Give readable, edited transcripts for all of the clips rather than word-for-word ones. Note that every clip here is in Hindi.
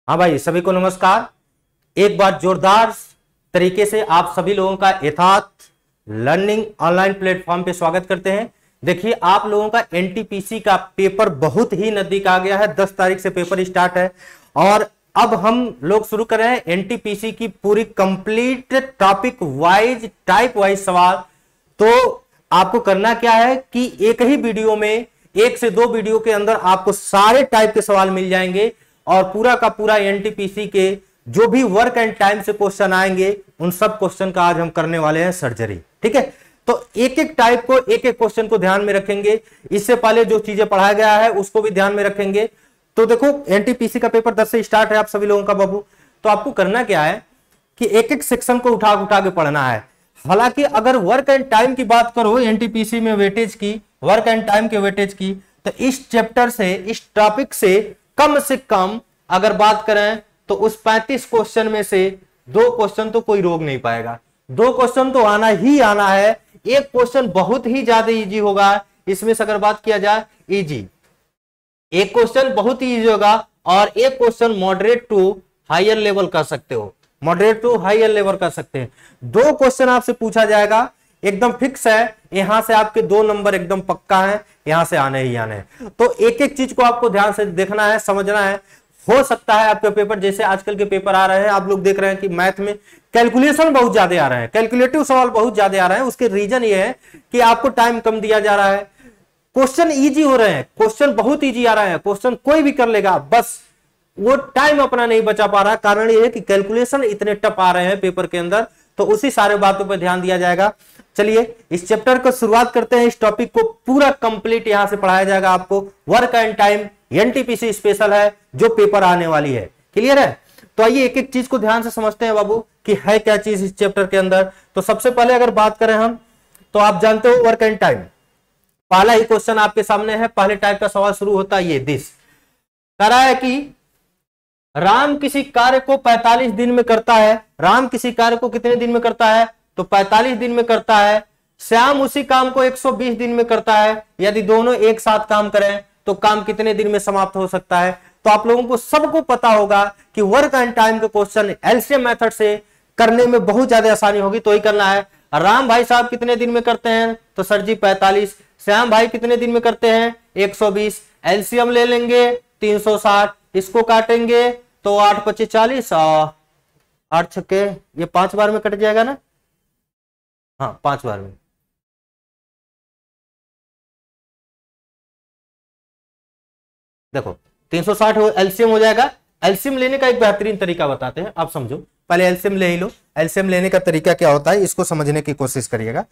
हाँ भाई, सभी को नमस्कार। एक बार जोरदार तरीके से आप सभी लोगों का यथार्थ लर्निंग ऑनलाइन प्लेटफॉर्म पे स्वागत करते हैं। देखिए, आप लोगों का एनटीपीसी का पेपर बहुत ही नजदीक आ गया है। 10 तारीख से पेपर स्टार्ट है और अब हम लोग शुरू कर रहे हैं एनटीपीसी की पूरी complete topic wise type wise सवाल। तो आपको करना क्या है कि एक ही वीडियो में, एक से दो वीडियो के अंदर आपको सारे टाइप के सवाल मिल जाएंगे और पूरा का पूरा एनटीपीसी के जो भी वर्क एंड टाइम से क्वेश्चन आएंगे उन सब क्वेश्चन का आज हम करने वाले हैं सर्जरी। ठीक है, तो एक एक टाइप को, एक एक क्वेश्चन को ध्यान में रखेंगे। इससे पहले जो चीजें पढ़ाया गया है उसको भी ध्यान में रखेंगे। तो देखो, एनटीपीसी का पेपर 10 से स्टार्ट है आप सभी लोगों का बाबू। तो आपको करना क्या है कि एक एक सेक्शन को उठा उठा के पढ़ना है। हालांकि अगर वर्क एंड टाइम की बात करो एनटीपीसी में वेटेज की, वर्क एंड टाइम के वेटेज की, तो इस चैप्टर से, इस टॉपिक से कम अगर बात करें तो उस 35 क्वेश्चन में से 2 क्वेश्चन तो कोई रोक नहीं पाएगा। 2 क्वेश्चन तो आना ही आना है। एक क्वेश्चन बहुत ही ज्यादा इजी होगा इसमें से अगर बात किया जाए, इजी एक क्वेश्चन बहुत ही इजी होगा और एक question moderate to higher level कर सकते हो, मॉडरेट टू हायर लेवल कर सकते हैं। 2 क्वेश्चन आपसे पूछा जाएगा, एकदम फिक्स है। यहां से आपके 2 नंबर एकदम पक्का है, यहां से आने ही आने हैं। तो एक एक चीज को आपको ध्यान से देखना है, समझना है। हो सकता है आपके पेपर, जैसे आजकल के पेपर आ रहे हैं, आप लोग देख रहे हैं कि मैथ में कैलकुलेशन बहुत ज्यादा आ रहे हैं, कैलकुलेटिव सवाल बहुत ज्यादा आ रहे हैं। उसके रीजन ये है कि आपको टाइम कम दिया जा रहा है, क्वेश्चन इजी हो रहे हैं, क्वेश्चन बहुत इजी आ रहा है, क्वेश्चन कोई भी कर लेगा, बस वो टाइम अपना नहीं बचा पा रहा। कारण ये है कि कैलकुलेशन इतने टफ आ रहे हैं पेपर के अंदर। तो उसी सारे बातों पर ध्यान दिया जाएगा। चलिए इस चैप्टर को शुरुआत करते हैं। इस टॉपिक को पूरा कंप्लीट यहां से पढ़ाया जाएगा आपको। Work and time NTPC special है जो पेपर आने वाली है। क्लियर है? तो आइए एक एक चीज को ध्यान से समझते हैं बाबू कि है क्या चीज इस चैप्टर के अंदर। तो सबसे पहले अगर बात करें हम, तो आप जानते हो वर्क एंड टाइम, पहला ही क्वेश्चन आपके सामने है। पहले टाइप का सवाल शुरू होता है ये दिस, कह रहा है कि राम किसी कार्य को 45 दिन में करता है। राम किसी कार्य को कितने दिन में करता है? तो 45 दिन में करता है। श्याम उसी काम को 120 दिन में करता है। यदि दोनों एक साथ काम करें तो काम कितने दिन में समाप्त हो सकता है? तो आप लोगों को सबको पता होगा कि वर्क एंड टाइम के क्वेश्चन एलसीएम मेथड से करने में बहुत ज्यादा आसानी होगी। तो ही करना है। राम भाई साहब कितने दिन में करते हैं? तो सर जी 45। श्याम भाई कितने दिन में करते हैं? 120। एलसीएम ले लेंगे 360, इसको काटेंगे तो 8 25 40, 8 छक्के, ये 5 बार में कट जाएगा ना? हाँ, 5 बार में। देखो 360 एलसीएम हो जाएगा। एलसीएम लेने का एक बेहतरीन तरीका बताते हैं, आप समझो। पहले एलसीएम ले ही लो। एलसीएम लेने का तरीका क्या होता है इसको समझने की कोशिश करिएगा।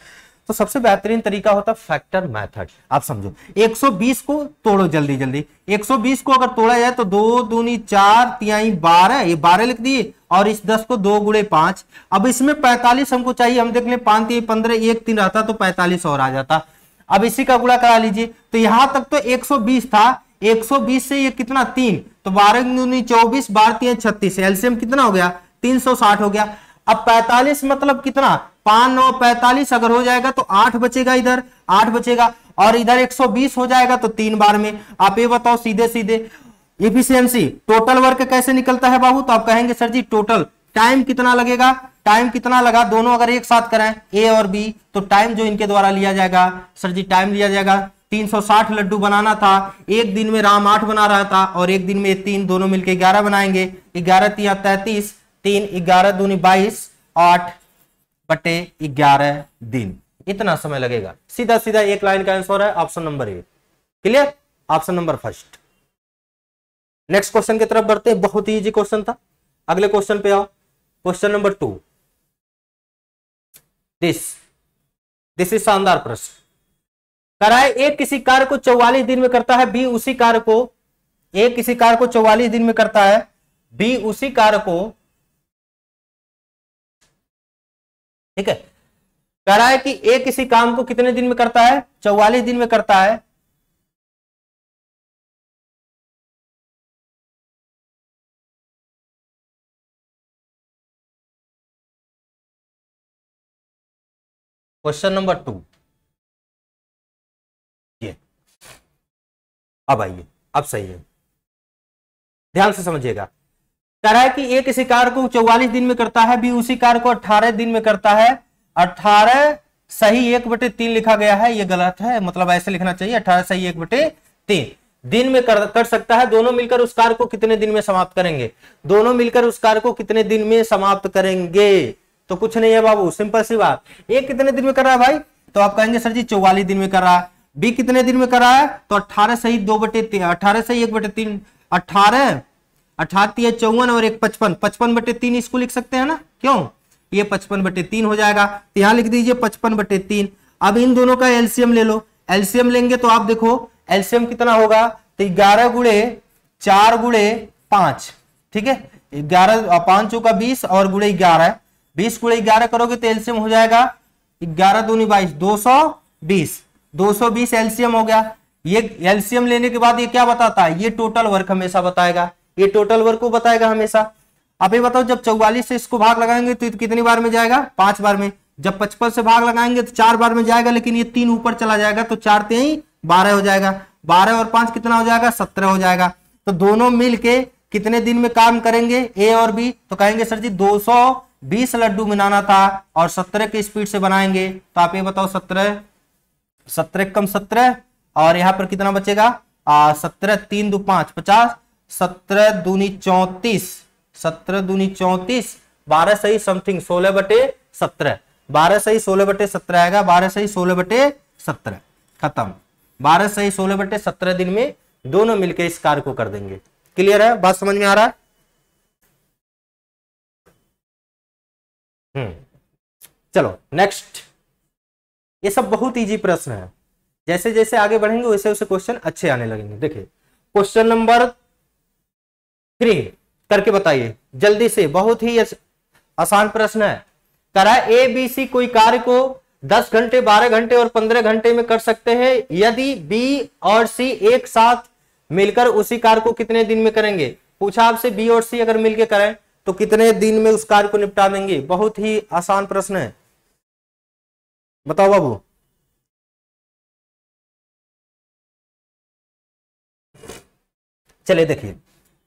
तो सबसे बेहतरीन तरीका होता है फैक्टर मेथड। आप समझो, 120 को तोड़ो जल्दी जल्दी। 120 को अगर तोड़ा जाए तो 2 दूनी 4, 3 12, ये 12 लिख दिए और इस 10 को 2 गुणे 5। अब इसमें 45 हमको चाहिए। हम देख ले 5 3 15, 1 3 रहता तो 45 और आ जाता। अब इसी का गुणा करा लीजिए। तो यहां तक तो 120 था, 120 से ये कितना 3, तो 12 दूनी 24, 12 3 36, एलसीएम कितना हो गया? 360 हो गया। अब 45 मतलब कितना? 5 9 45 अगर हो जाएगा तो 8 बचेगा, इधर 8 बचेगा और इधर 120 हो जाएगा तो 3 बार में। आप ये बताओ सीधे सीधे इफिशियंसी, टोटल वर्क कैसे निकलता है बाबू? तो आप कहेंगे सर जी टोटल टाइम कितना लगेगा? टाइम कितना लगा? दोनों अगर एक साथ करें ए और बी तो टाइम जो इनके द्वारा लिया जाएगा, सर जी टाइम लिया जाएगा 360 लड्डू बनाना था। एक दिन में राम 8 बना रहा था और एक दिन में 3, दोनों मिलकर 11 बनाएंगे। 11 3 33, 3 11 दूनी 22, 8 बटे 11 दिन, इतना समय लगेगा। सीधा सीधा एक लाइन का आंसर है option number A. Clear? Option number first. Next question की तरफ बढ़ते हैं। बहुत ही इजी क्वेश्चन था। अगले क्वेश्चन पे आओ। क्वेश्चन नंबर 2, दिस इज शानदार प्रश्न। कराए ए किसी कार्य को 44 दिन में करता है, बी उसी कार्य को, ए किसी कार्य को 44 दिन में करता है, बी उसी कार्य को, ठीक है, कराए कि ए किसी काम को कितने दिन में करता है? 44 दिन में करता है। क्वेश्चन नंबर 2 ये, अब आइए, अब सही है, ध्यान से समझिएगा। कह रहा है कि एक इसी कार्य को 44 दिन में करता है, बी उसी कार्य को 18 दिन में करता है। 18 सही 1/3 लिखा गया है, ये गलत है, मतलब ऐसे लिखना चाहिए 18 सही 1/3 दिन में कर सकता है। दोनों मिलकर उस कार्य को कितने दिन में समाप्त करेंगे? दोनों मिलकर उस कार्य को कितने दिन में समाप्त करेंगे? तो कुछ नहीं है बाबू, सिंपल सी बात। ए कितने दिन में कर रहा है भाई? तो आप कहेंगे सर जी 44 दिन में कर रहा है। बी कितने दिन में कर रहा है? तो 18 सही 2/3, 18 सही 1/3, 18 18 54 और 1 55, 55/3 इसको लिख सकते हैं ना, क्यों? ये 55/3 हो जाएगा। तो यहां लिख दीजिए 55/3। अब इन दोनों का एलसीएम ले लो। एलसीएम लेंगे तो आप देखो एलसीएम कितना होगा, तो 11 गुणे 4 गुणे 5, ठीक है, 11 5 का 20 और गुणे 11, 20 गुणे 11 करोगे तो एलसीएम हो जाएगा 11 दूनी 22, 220, 220 एलसीएम हो गया। ये एलसीएम लेने के बाद ये क्या बताता है? ये टोटल वर्क हमेशा बताएगा, ये टोटल वर्क को बताएगा हमेशा। अब ये बताओ जब 44 से इसको भाग लगाएंगे तो कितनी बार में जाएगा? 5 बार में। जब 55 से भाग लगाएंगे तो 4 बार में जाएगा, लेकिन ये 3 ऊपर चला जाएगा तो 4 3 12 हो जाएगा। 12 और 5 कितना हो जाएगा? 17 हो जाएगा। तो दोनों मिलके कितने दिन में काम करेंगे, ए और बी? तो कहेंगे सर जी 220 लड्डू बनाना था और 17 की स्पीड से बनाएंगे। तो आप ये बताओ 17 कम 17 और यहां पर कितना बचेगा? 17 3 2 5 50, 17 दूनी 34, 17 दूनी 34, 12 सही समथिंग 16/17, 12 सही 16/17 आएगा, 12 सही 16/17 खत्म। 12 सही 16/17 दिन में दोनों मिलकर इस कार्य को कर देंगे। क्लियर है? बात समझ में आ रहा है? चलो नेक्स्ट। ये सब बहुत इजी प्रश्न है, जैसे जैसे आगे बढ़ेंगे वैसे वैसे क्वेश्चन अच्छे आने लगेंगे। देखिए क्वेश्चन नंबर 3 करके बताइए जल्दी से, बहुत ही आसान प्रश्न है। करा ए बी सी कोई कार्य को 10 घंटे 12 घंटे और 15 घंटे में कर सकते हैं, यदि बी और सी एक साथ मिलकर उसी कार्य को कितने दिन में करेंगे? पूछा आपसे बी और सी अगर मिलकर करें तो कितने दिन में उस कार्य को निपटा देंगे? बहुत ही आसान प्रश्न है, बताओ बाबू। चलिए देखिए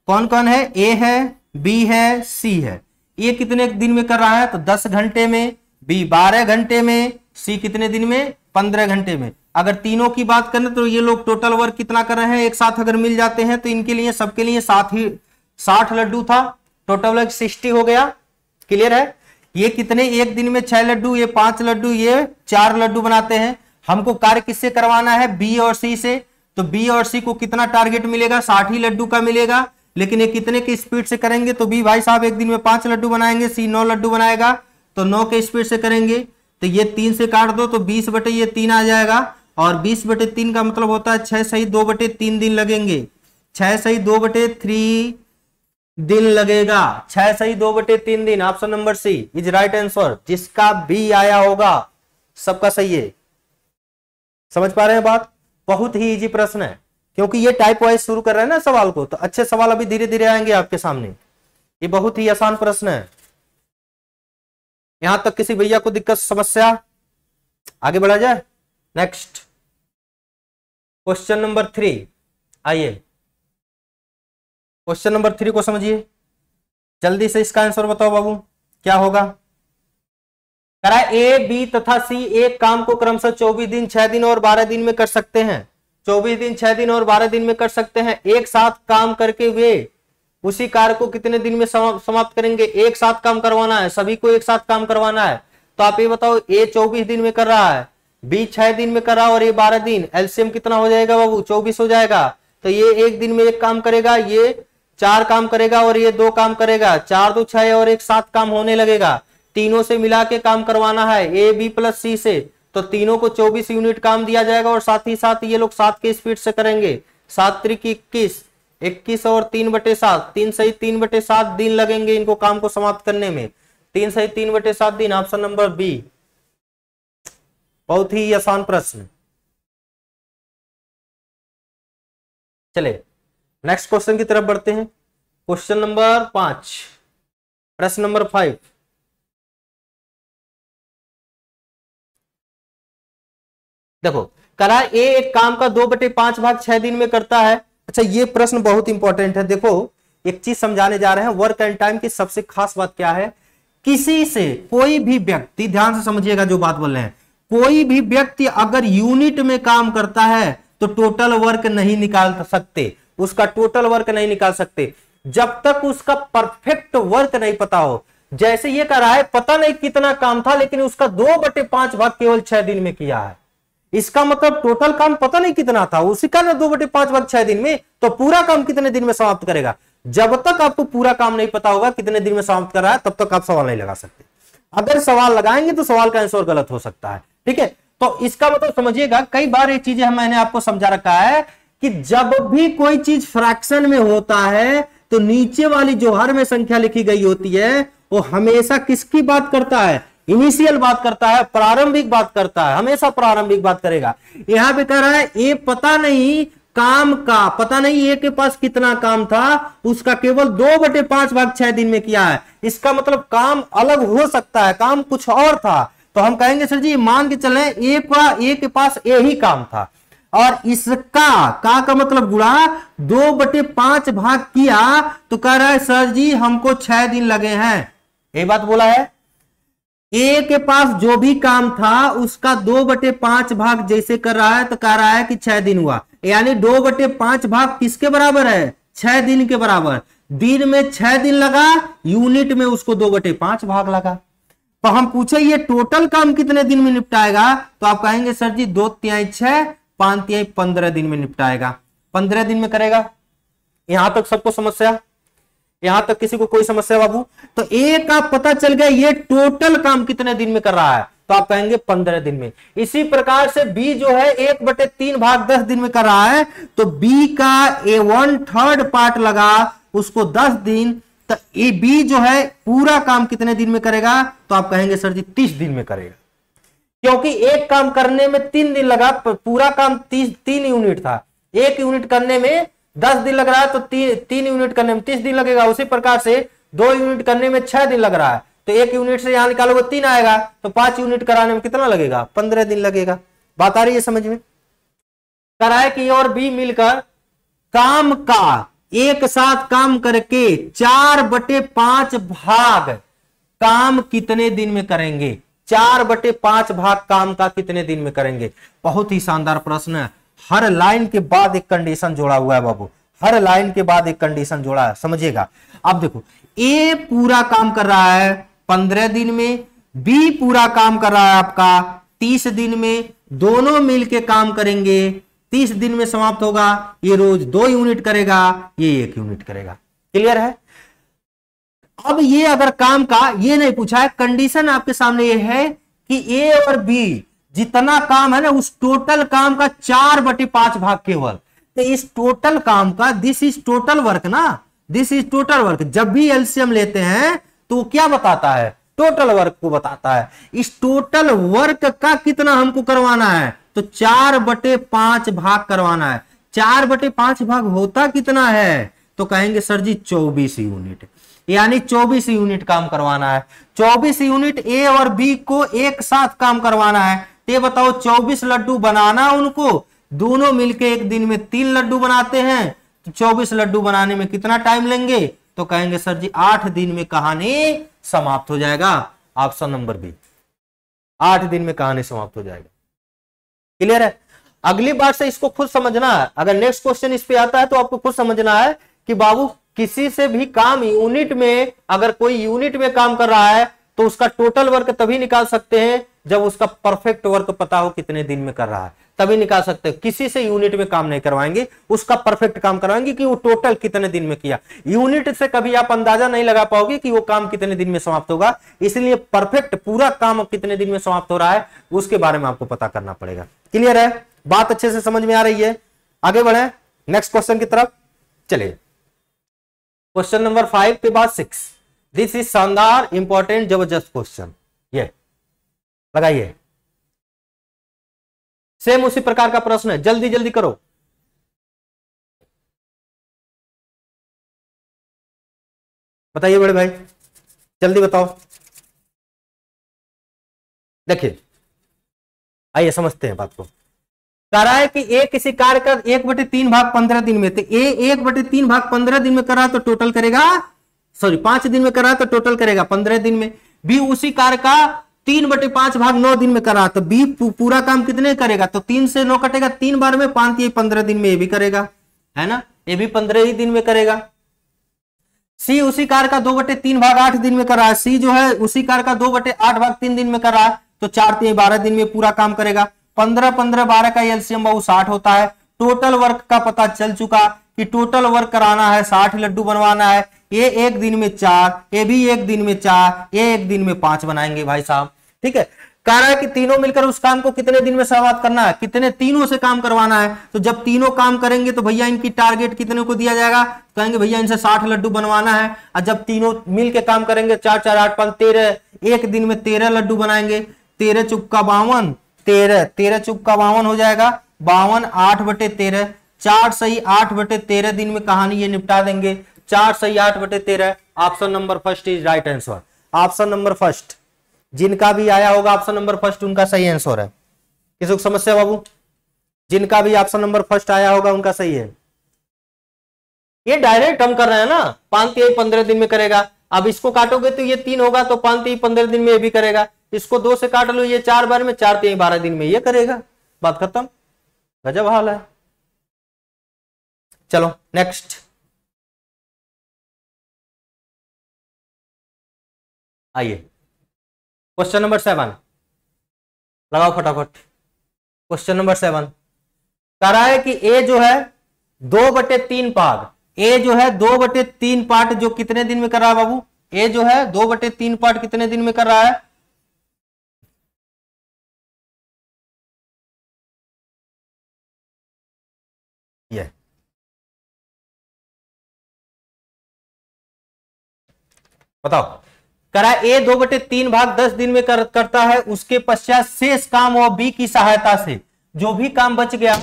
कौन कौन है, ए है, बी है, सी है। ए कितने दिन में कर रहा है? तो 10 घंटे में, बी 12 घंटे में, सी कितने दिन में? 15 घंटे में। अगर तीनों की बात करें तो ये लोग टोटल वर्क कितना कर रहे हैं एक साथ अगर मिल जाते हैं तो इनके लिए सबके लिए 60 लड्डू था, टोटल वर्क 60 हो गया। क्लियर है? ये कितने एक दिन में 6 लड्डू, ये 5 लड्डू, ये 4 लड्डू बनाते हैं। हमको कार्य किससे करवाना है? बी और सी से। तो बी और सी को कितना टारगेट मिलेगा? 60 लड्डू का मिलेगा, लेकिन ये कितने की स्पीड से करेंगे? तो बी भाई साहब एक दिन में 5 लड्डू बनाएंगे, सी 9 लड्डू बनाएगा, तो 9 के स्पीड से करेंगे। तो ये 3 से काट दो तो 20/3 आ जाएगा, और 20/3 का मतलब होता है 6 सही 2/3 दिन लगेंगे। 6 सही 2/3 दिन लगेगा, 6 सही 2/3 दिन। Option number C is right answer. जिसका बी आया होगा सबका सही है। समझ पा रहे हैं बात? बहुत ही इजी प्रश्न है, क्योंकि ये टाइप वाइज शुरू कर रहे हैं ना सवाल को, तो अच्छे सवाल अभी धीरे धीरे आएंगे आपके सामने। ये बहुत ही आसान प्रश्न है। यहां तक किसी भैया को दिक्कत समस्या? आगे बढ़ा जाए। Next question number 3। आइए क्वेश्चन नंबर 3 को समझिए जल्दी से। इसका आंसर बताओ बाबू क्या होगा? करा ए बी तथा सी एक काम को क्रमशः 24 दिन 6 दिन और 12 दिन में कर सकते हैं। 24 दिन 6 दिन और 12 दिन में कर सकते हैं। एक साथ काम करके वे उसी कार्य को कितने दिन में समाप्त करेंगे? एक साथ काम करवाना है, सभी को एक साथ काम करवाना है। तो आप ये बताओ, ए 24 दिन में कर रहा है, बी 6 दिन में कर रहा है और ये 12 दिन। एलसीएम कितना हो जाएगा बाबू? 24 हो जाएगा। तो ये एक दिन में एक काम करेगा, ये 4 काम करेगा और ये 2 काम करेगा। 4 2 6 और एक साथ काम होने लगेगा। तीनों से मिला के काम करवाना है ए बी प्लस सी से, तो तीनों को 24 यूनिट काम दिया जाएगा और साथ ही साथ ये लोग 7 की स्पीड से करेंगे। 7 त्रिक 21, 21 और 3/7, 3 सही 3/7 दिन लगेंगे इनको काम को समाप्त करने में। 3 सही 3/7 दिन। Option number B. बहुत ही आसान प्रश्न। चले नेक्स्ट क्वेश्चन की तरफ बढ़ते हैं। क्वेश्चन नंबर 5, प्रश्न नंबर 5। देखो करा ए एक काम का 2/5 भाग 6 दिन में करता है। अच्छा ये प्रश्न बहुत इंपॉर्टेंट है। देखो एक चीज समझाने जा रहे हैं। वर्क एंड टाइम की सबसे खास बात क्या है, किसी से कोई भी व्यक्ति, ध्यान से समझिएगा जो बात बोल रहे हैं, कोई भी व्यक्ति अगर यूनिट में काम करता है तो टोटल वर्क नहीं निकाल सकते, उसका टोटल वर्क नहीं निकाल सकते जब तक उसका परफेक्ट वर्क नहीं पता हो। जैसे ये कह रहा है पता नहीं कितना काम था लेकिन उसका 2/5 भाग केवल 6 दिन में किया है, इसका मतलब टोटल काम पता नहीं कितना था, उसी का ना 2/5 भाग 6 दिन में, तो पूरा काम कितने दिन में समाप्त करेगा। जब तक आपको पूरा काम नहीं पता होगा कितने दिन में समाप्त कर रहा है तब तक आप सवाल नहीं लगा सकते। अगर सवाल लगाएंगे तो सवाल का आंसर गलत हो सकता है, ठीक है। तो इसका मतलब समझिएगा, कई बार ये चीजें मैंने आपको समझा रखा है कि जब भी कोई चीज फ्रैक्शन में होता है तो नीचे वाली जो हर में संख्या लिखी गई होती है वो हमेशा किसकी बात करता है, इनिशियल बात करता है, प्रारंभिक बात करता है, हमेशा प्रारंभिक बात करेगा। यहां पे कह रहा है ये पता नहीं काम का, पता नहीं ए के पास कितना काम था, उसका केवल 2/5 भाग 6 दिन में किया है, इसका मतलब काम अलग हो सकता है, काम कुछ और था। तो हम कहेंगे सर जी मान के चले ए के पास ए ही काम था और इसका का मतलब गुणा 2/5 भाग किया तो कह रहा है सर जी हमको 6 दिन लगे हैं। ये बात बोला है, ए के पास जो भी काम था उसका 2/5 भाग जैसे कर रहा है तो कह रहा है कि 6 दिन हुआ, यानी 2/5 भाग किसके बराबर है, 6 दिन के बराबर। दिन में 6 दिन लगा, यूनिट में उसको 2/5 भाग लगा। तो हम पूछे ये टोटल काम कितने दिन में निपटाएगा, तो आप कहेंगे सर जी 2/3 6, 5/3 15 दिन में निपटाएगा, 15 दिन में करेगा। यहां तक सबको समस्या, यहां तक किसी को कोई समस्या बाबू? तो ए का पता चल गया ये टोटल काम कितने दिन में कर रहा है, तो आप कहेंगे 15 दिन में। इसी प्रकार से बी जो है 1/3 भाग 10 दिन में कर रहा है, तो बी का 1/3 पार्ट लगा उसको 10 दिन, तो ए बी जो है पूरा काम कितने दिन में करेगा, तो आप कहेंगे सर जी 30 दिन में करेगा। क्योंकि एक काम करने में 3 दिन लगा, पूरा काम 3 यूनिट था, एक यूनिट करने में 10 दिन लग रहा है तो 3 यूनिट करने में 30 दिन लगेगा। उसी प्रकार से 2 यूनिट करने में 6 दिन लग रहा है, तो 1 यूनिट से यहां निकालोगे 3 आएगा, तो 5 यूनिट कराने में कितना लगेगा, 15 दिन लगेगा। बात आ रही है समझ में? कराए कि और बी मिलकर काम का एक साथ काम करके 4/5 भाग काम कितने दिन में करेंगे, 4/5 भाग काम का कितने दिन में करेंगे। बहुत ही शानदार प्रश्न है, हर लाइन के बाद एक कंडीशन जोड़ा हुआ है बाबू, हर लाइन के बाद एक कंडीशन जोड़ा है, समझिएगा। अब देखो ए पूरा काम कर रहा है 15 दिन में, बी पूरा काम कर रहा है आपका 30 दिन में, दोनों मिलके काम करेंगे 30 दिन में समाप्त होगा। ये रोज 2 यूनिट करेगा, ये 1 यूनिट करेगा। क्लियर है? अब ये अगर काम का ये नहीं पूछा है, कंडीशन आपके सामने ये है कि ए और बी जितना काम है ना उस टोटल काम का 4/5 भाग केवल, तो इस टोटल काम का, दिस इज टोटल वर्क ना, दिस इज टोटल वर्क। जब भी एलसीएम लेते हैं तो क्या बताता है, टोटल वर्क को बताता है। इस टोटल वर्क का कितना हमको करवाना है, तो 4/5 भाग करवाना है। 4/5 भाग होता कितना है, तो कहेंगे सर जी 24 यूनिट, यानी 24 यूनिट काम करवाना है। 24 यूनिट ए और बी को एक साथ काम करवाना है। ये बताओ 24 लड्डू बनाना उनको, दोनों मिलके एक दिन में 3 लड्डू बनाते हैं, तो 24 लड्डू बनाने में कितना टाइम लेंगे, तो कहेंगे सर जी 8 दिन में कहानी समाप्त हो जाएगा। ऑप्शन नंबर बी, 8 दिन में कहानी समाप्त हो जाएगा। क्लियर है? अगली बार से इसको खुद समझना है, अगर नेक्स्ट क्वेश्चन इस पे आता है तो आपको खुद समझना है कि बाबू किसी से भी काम यूनिट में, अगर कोई यूनिट में काम कर रहा है तो उसका टोटल वर्क तभी निकाल सकते हैं जब उसका परफेक्ट वर्क पता हो कितने दिन में कर रहा है, तभी निकाल सकते हैं। किसी से यूनिट में काम नहीं करवाएंगे, उसका परफेक्ट काम करवाएंगे कि वो टोटल कितने दिन में किया। यूनिट से कभी आप अंदाजा नहीं लगा पाओगे कि वो काम कितने दिन में समाप्त होगा, इसलिए परफेक्ट पूरा काम कितने दिन में समाप्त हो रहा है उसके बारे में आपको पता करना पड़ेगा। क्लियर है? बात अच्छे से समझ में आ रही है? आगे बढ़े नेक्स्ट क्वेश्चन की तरफ। चलिए क्वेश्चन नंबर 5 के बाद 6। दिस इज शानदार इंपॉर्टेंट जबरदस्त क्वेश्चन, ये लगाइए। सेम उसी प्रकार का प्रश्न है, जल्दी जल्दी करो। बताइए बड़े भाई, जल्दी बताओ। देखिए आइए समझते हैं बात को। कह रहा है कि ए किसी कार्य का 1/3 भाग 15 दिन में, तो ए 1/3 भाग 15 दिन में करा तो टोटल करेगा, सॉरी 5 दिन में करा तो टोटल करेगा 15 दिन में। बी उसी कार्य का 3/5 भाग 9 दिन में करा तो बी पूरा काम कितने करेगा, तो 3 से 9 कटेगा 3 बार में, 5 15 दिन में ये भी करेगा, है ना, ये भी 15 ही दिन में करेगा। सी उसी कार्य का 2/3 भाग 8 दिन में करा, सी जो है उसी कार्य का 2/8 भाग 3 दिन में करा, तो 4 3 12 दिन में पूरा काम करेगा। 15 15 12 का एलसीएम बाबू 60 होता है। टोटल वर्क का पता चल चुका कि टोटल वर्क कराना है 60 लड्डू बनवाना है। ये एक दिन में 4, ये भी एक दिन में 4, ये एक दिन में 5 बनाएंगे भाई साहब, ठीक है। कह रहा है कि तीनों मिलकर उस काम को कितने दिन में समाप्त करना है, कितने तीनों से काम करवाना है। तो जब तीनों काम करेंगे तो भैया इनकी टारगेट कितने को दिया जाएगा, कहेंगे भैया इनसे 60 लड्डू बनवाना है। और जब तीनों मिल के काम करेंगे 4 4 8 5 13, एक दिन में 13 लड्डू बनाएंगे। 13 चुपका 52, 13 चुपका 52 हो जाएगा, 52 8/13, 4 सही 8/13 दिन में कहानी ये निपटा देंगे। 4 सही 8/13, option number first is right answer. Option number first, जिनका भी आया होगा ऑप्शन नंबर फर्स्ट उनका सही आंसर है। किसी को समस्या बाबू, जिनका भी ऑप्शन नंबर फर्स्ट आया होगा उनका सही है। ये डायरेक्ट हम कर रहे हैं ना, 5 3 15 दिन में करेगा। अब इसको काटोगे तो ये 3 होगा, तो 5 3 15 दिन में ये भी करेगा। इसको 2 से काट लो, ये 4 बार में, 4 3 12 दिन में ये करेगा। बात खत्म, गजब हाल है। चलो नेक्स्ट आइए, क्वेश्चन नंबर 7 लगाओ फटाफट। क्वेश्चन नंबर 7 कह रहा है कि ए जो है 2/3 पार्ट, ए जो है 2/3 पार्ट जो कितने दिन में कर रहा है बाबू, ए जो है 2/3 पार्ट कितने दिन में कर रहा है। ये बताओ। करा ए 2/3 भाग 10 दिन में करता है, उसके पश्चात शेष काम वह बी की सहायता से, जो भी काम बच गया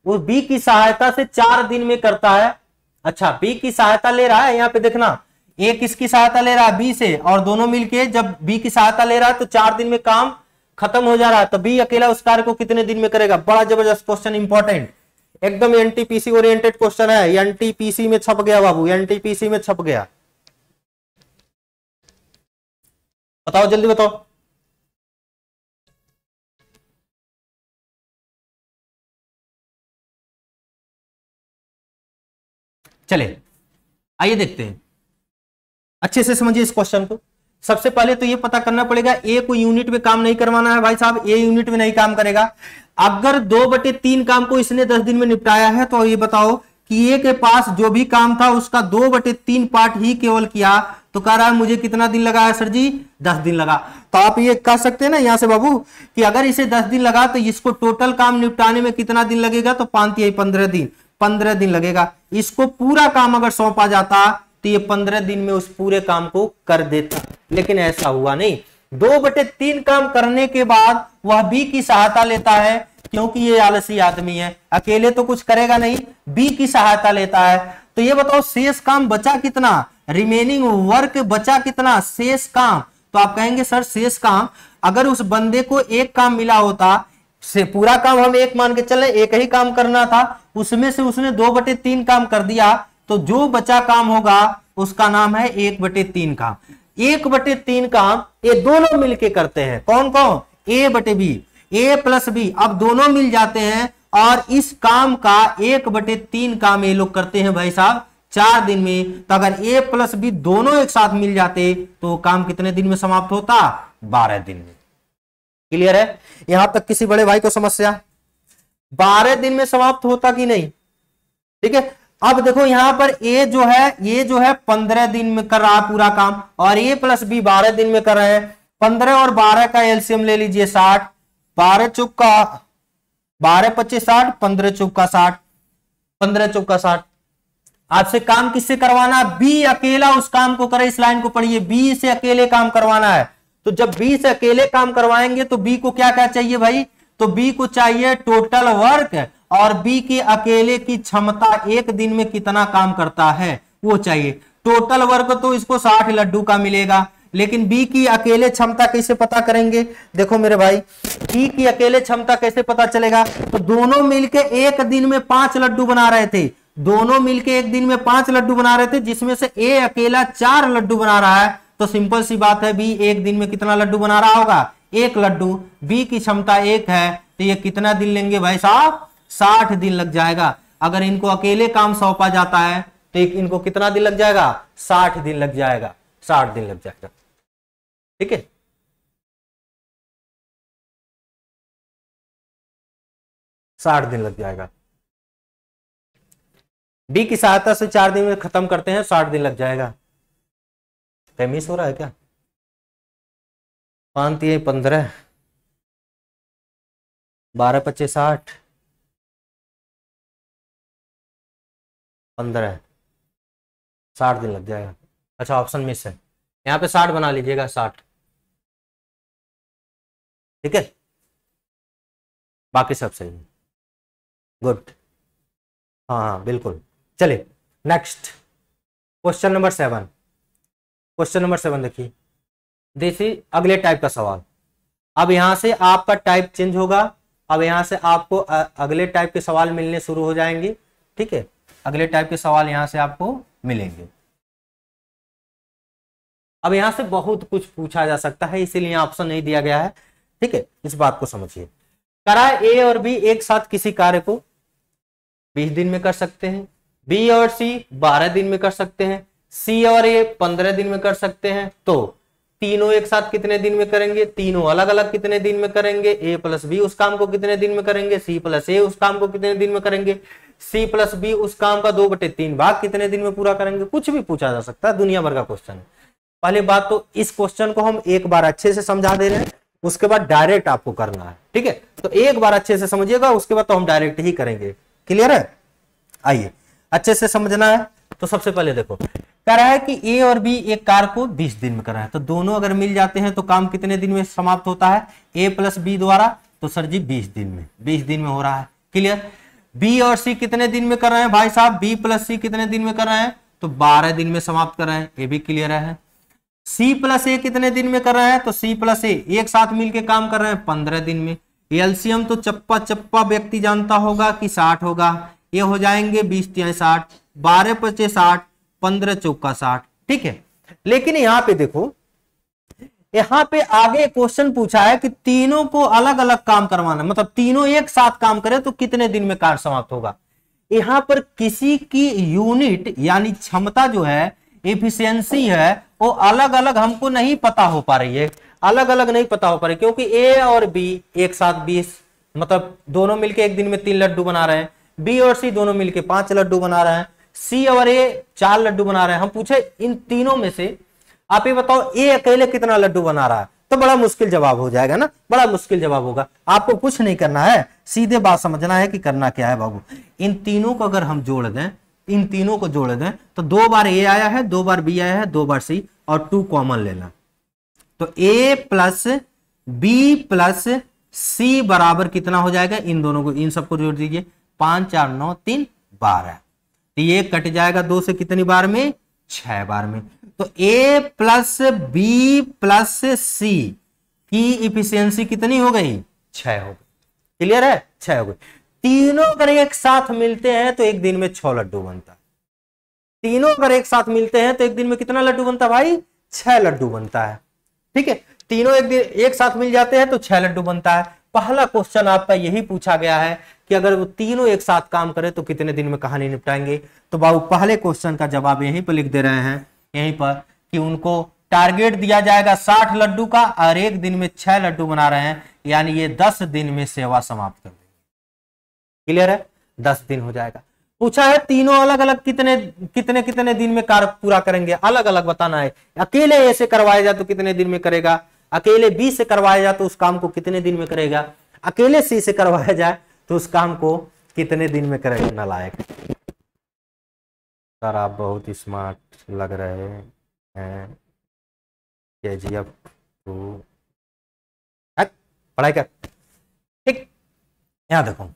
वो बी की सहायता से 4 दिन में करता है। अच्छा, बी की सहायता ले रहा है, यहां पे देखना ए किसकी सहायता ले रहा है, बी से, और दोनों मिलके जब बी की सहायता ले रहा है तो 4 दिन में काम खत्म हो जा रहा है। तो बी अकेला उस कार्य को कितने दिन में करेगा। बड़ा जबरदस्त क्वेश्चन, इंपॉर्टेंट, एकदम एनटीपीसी ओरिएंटेड क्वेश्चन है। एनटीपीसी में छप गया बाबू, एनटीपीसी में छप गया। बताओ जल्दी बताओ। चले आइए देखते हैं, अच्छे से समझिए इस क्वेश्चन को। सबसे पहले तो ये पता करना पड़ेगा ए को यूनिट में काम नहीं करवाना है भाई साहब, ए यूनिट में नहीं काम करेगा। अगर 2/3 काम को इसने 10 दिन में निपटाया है तो ये बताओ कि ए के पास जो भी काम था उसका 2/3 पार्ट ही केवल किया, तो कह रहा है मुझे कितना दिन लगा है सर जी, 10 दिन लगा। तो आप ये कह सकते हैं ना यहां से बाबू कि अगर इसे 10 दिन लगा तो इसको टोटल काम निपटाने में कितना दिन लगेगा, तो 5 या 15 दिन, 15 दिन लगेगा। इसको पूरा काम अगर सौंपा जाता तो ये 15 दिन में उस पूरे काम को कर देता, लेकिन ऐसा हुआ नहीं। 2/3 काम करने के बाद वह बी की सहायता लेता है, क्योंकि ये आलसी आदमी है, अकेले तो कुछ करेगा नहीं, बी की सहायता लेता है। तो ये बताओ शेष काम बचा कितना, रिमेनिंग वर्क बचा कितना, शेष काम। तो आप कहेंगे सर शेष काम, अगर उस बंदे को एक काम मिला होता, से पूरा काम हम एक मान के चले, एक ही काम करना था, उसमें से उसने 2/3 काम कर दिया, तो जो बचा काम होगा उसका नाम है 1/3 काम। 1/3 काम ये दोनों मिलके करते हैं, कौन कौन, A/B, A + B, अब दोनों मिल जाते हैं और इस काम का 1/3 काम ये लोग करते हैं भाई साहब 4 दिन में। तो अगर A + B दोनों एक साथ मिल जाते तो काम कितने दिन में समाप्त होता, 12 दिन में। क्लियर है, यहां तक किसी बड़े भाई को समस्या, 12 दिन में समाप्त होता कि नहीं। ठीक है, अब देखो यहां पर ए जो है, ये जो है 15 दिन में कर रहा है पूरा काम, और A + B 12 दिन में कर रहे हैं। 15 और 12 का एलसीएम ले लीजिए 60, 12 चौका 12 25 60, 15 चौका 60, 15 चौका 60। आपसे काम किससे करवाना, बी अकेला उस काम को करे। इस लाइन को पढ़िए, बी से अकेले काम करवाना है। तो जब बी से अकेले काम करवाएंगे तो बी को क्या क्या चाहिए भाई, तो बी को चाहिए टोटल वर्क, और बी की अकेले की क्षमता एक दिन में कितना काम करता है वो चाहिए। टोटल वर्क तो इसको 60 लड्डू का मिलेगा, लेकिन बी की अकेले क्षमता कैसे पता करेंगे? देखो मेरे भाई, बी की अकेले क्षमता कैसे पता चलेगा? तो दोनों मिलके एक दिन में 5 लड्डू बना रहे थे, दोनों मिलके एक दिन में 5 लड्डू बना रहे थे, जिसमें से ए अकेला 4 लड्डू बना रहा है। तो सिंपल सी बात है, बी एक दिन में कितना लड्डू बना रहा होगा? 1 लड्डू। बी की क्षमता 1 है, तो ये कितना दिन लेंगे भाई साहब? 60 दिन लग जाएगा। अगर इनको अकेले काम सौंपा जाता है तो इनको कितना दिन लग जाएगा? 60 दिन लग जाएगा, 60 दिन लग जाएगा। ठीक है, साठ दिन लग जाएगा। डी की सहायता से 4 दिन में खत्म करते हैं, 60 दिन लग जाएगा। क्या मिस हो रहा है क्या? 5 3 15, 12 25 60, 15, 60 दिन लग जाएगा। अच्छा, ऑप्शन मिस है, यहाँ पे 60 बना लीजिएगा, 60। ठीक है, बाकी सब सही है, गुड। हाँ हाँ बिल्कुल। चलिए next, question number 7। Question number 7 देखिए, देखिए अगले टाइप का सवाल। अब यहां से आपका टाइप चेंज होगा, अब यहां से आपको अगले टाइप के सवाल मिलने शुरू हो जाएंगे। ठीक है, अगले टाइप के सवाल यहां से आपको मिलेंगे। अब यहां से बहुत कुछ पूछा जा सकता है, इसीलिए ऑप्शन नहीं दिया गया है। ठीक है, इस बात को समझिए। करा ए और बी एक साथ किसी कार्य को 20 दिन में कर सकते हैं, बी और सी 12 दिन में कर सकते हैं, सी और ए 15 दिन में कर सकते हैं। तो तीनों एक साथ कितने दिन में करेंगे? तीनों अलग अलग कितने दिन में करेंगे? ए प्लस बी उस काम को कितने दिन में करेंगे? सी प्लस ए उस काम को कितने दिन में करेंगे? सी प्लस बी उस काम का 2/3 भाग कितने दिन में पूरा करेंगे? कुछ भी पूछा जा सकता है, दुनिया भर का क्वेश्चन है। पहली बात तो इस क्वेश्चन को हम एक बार अच्छे से समझा दे रहे हैं, उसके बाद डायरेक्ट आपको करना है। ठीक है, तो एक बार अच्छे से समझिएगा, उसके बाद तो हम डायरेक्ट ही करेंगे। क्लियर है? आइए, अच्छे से समझना है। तो सबसे पहले देखो, कह रहा है कि ए और बी एक कार को 20 दिन में कर रहा है, तो दोनों अगर मिल जाते हैं तो काम कितने दिन में समाप्त होता है? ए प्लस बी द्वारा। तो सर जी 20 दिन में, 20 दिन में हो रहा है। क्लियर? बी और सी कितने दिन में कर रहे हैं भाई साहब? बी प्लस सी कितने दिन में कर रहे हैं? तो 12 दिन में समाप्त कर रहे हैं, ये भी क्लियर है। सी प्लस ए कितने दिन में कर रहे हैं? तो सी प्लस ए एक साथ मिलकर काम कर रहे हैं 15 दिन में। एलसीएम तो चप्पा चप्पा व्यक्ति जानता होगा कि 60 होगा। ये हो जाएंगे 20 3 60, 12 5 60, 15 चौका 60। ठीक है, लेकिन यहां पे देखो, यहां पे आगे क्वेश्चन पूछा है कि तीनों को अलग अलग काम करवाना, मतलब तीनों एक साथ काम करें तो कितने दिन में कार्य समाप्त होगा। यहां पर किसी की यूनिट यानी क्षमता जो है, एफिशिएंसी है, वो अलग अलग हमको नहीं पता हो पा रही है, अलग अलग नहीं पता हो पा रही, क्योंकि ए और बी एक साथ 20, मतलब दोनों मिलके एक दिन में 3 लड्डू बना रहे हैं, बी और सी दोनों मिलके 5 लड्डू बना रहे हैं, सी और ए 4 लड्डू बना रहे हैं। हम पूछे इन तीनों में से आप ये बताओ ए अकेले कितना लड्डू बना रहा है, तो बड़ा मुश्किल जवाब हो जाएगा ना, बड़ा मुश्किल जवाब होगा। आपको कुछ नहीं करना है, सीधे बात समझना है कि करना क्या है बाबू। इन तीनों को अगर हम जोड़ दें, इन तीनों को जोड़ दें, तो 2 बार ए आया है, 2 बार बी आया है, 2 बार सी, और 2 कॉमन लेना। तो ए प्लस बी प्लस सी बराबर कितना हो जाएगा? इन दोनों को, इन सबको जोड़ दीजिए, 5 4 9 3 12। तो ये कट जाएगा 2 से कितनी बार में? 6 बार में। तो ए प्लस बी प्लस सी की इफिशियंसी कितनी हो गई? 6 हो गई। क्लियर है? 6 हो गई। तीनों अगर एक साथ मिलते हैं तो एक दिन में 6 लड्डू बनता है। तीनों अगर एक साथ मिलते हैं तो एक दिन में कितना लड्डू बनता है भाई? 6 लड्डू बनता है। ठीक है, तीनों एक दिन एक साथ मिल जाते हैं तो 6 लड्डू बनता है। पहला क्वेश्चन आपका यही पूछा गया है कि अगर वो तीनों एक साथ काम करे तो कितने दिन में कहानी निपटाएंगे। तो बाबू पहले क्वेश्चन का जवाब यहीं पर लिख दे रहे हैं, यहीं पर, कि उनको टारगेट दिया जाएगा 60 लड्डू का, और एक दिन में 6 लड्डू बना रहे हैं, यानी ये 10 दिन में सेवा समाप्त कर देंगे। क्लियर है? 10 दिन हो जाएगा। पूछा है तीनों अलग अलग कितने कितने कितने दिन में कार्य पूरा करेंगे, अलग अलग बताना है। अकेले ए से करवाया जाए तो कितने दिन में करेगा, अकेले बी से करवाया जाए तो उस काम को कितने दिन में करेगा, अकेले सी से करवाया जाए तो उस काम को कितने दिन में करेगा। नालायक सर, आप बहुत स्मार्ट लग रहे हैं, केजीएफ 2 पढ़ाई कर। ठीक, यहां देखो,